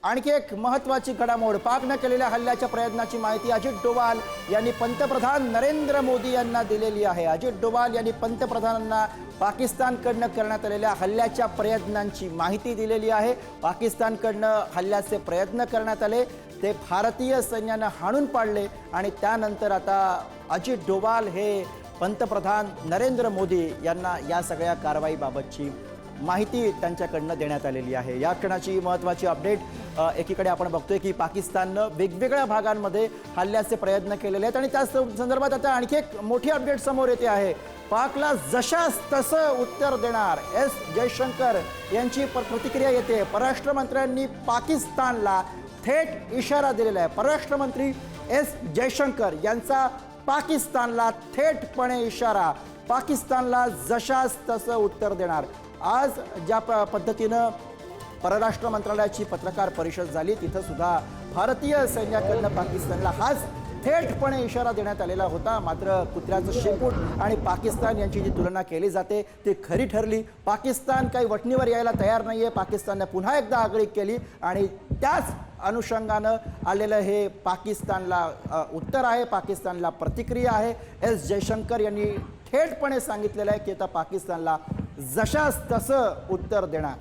आणखी एक महत्त्वाची घडामोड, पाकनं केलेल्या हल्ल्याच्या प्रयत्नाची माहिती अजित डोवाल यांनी पंतप्रधान नरेंद्र मोदी यांना दिलेली आहे। अजित डोवाल यांनी पंतप्रधानांना पाकिस्तानकडनं करण्यात आलेल्या हल्ल्याच्या प्रयत्नांची माहिती दिलेली आहे। पाकिस्तानकडनं हल्ल्याचे प्रयत्न करण्यात आले, ते भारतीय सैन्यानं हाणून पाडले आणि त्यानंतर आता अजित डोवाल हे पंतप्रधान नरेंद्र मोदी यांना या सगळ्या कारवाईबाबतची माहिती त्यांच्याकडनं देण्यात आलेली आहे। या क्षणाची महत्त्वाची अपडेट, एकीकडे आपण बघतोय की पाकिस्ताननं वेगवेगळ्या भागांमध्ये हल्ल्याचे प्रयत्न केलेले आहेत आणि त्या संदर्भात आता आणखी एक मोठी अपडेट समोर येते आहे। पाकला जशास तसं उत्तर देणार एस जयशंकर यांची प्रतिक्रिया येते। परराष्ट्र मंत्र्यांनी पाकिस्तानला थेट इशारा दिलेला आहे। परराष्ट्र मंत्री एस जयशंकर यांचा पाकिस्तानला थेटपणे इशारा, पाकिस्तानला जशास तसं उत्तर देणार। आज ज्या पद्धतीनं परराष्ट्र मंत्रालयाची पत्रकार परिषद झाली, तिथं सुद्धा भारतीय सैन्याकडनं पाकिस्तानला हाच थेटपणे इशारा देण्यात आलेला होता। मात्र कुत्र्याचं शेपूट आणि पाकिस्तान यांची जी तुलना केली जाते ती खरी ठरली। पाकिस्तान काही वठणीवर यायला तयार नाही आहे। पाकिस्तानने पुन्हा एकदा आगळीक केली आणि त्याच अनुषंगानं आलेलं हे पाकिस्तानला उत्तर आहे, पाकिस्तानला प्रतिक्रिया आहे। एस जयशंकर यांनी थेटपणे सांगितलेलं आहे की आता पाकिस्तानला जशास तसं उत्तर देणार।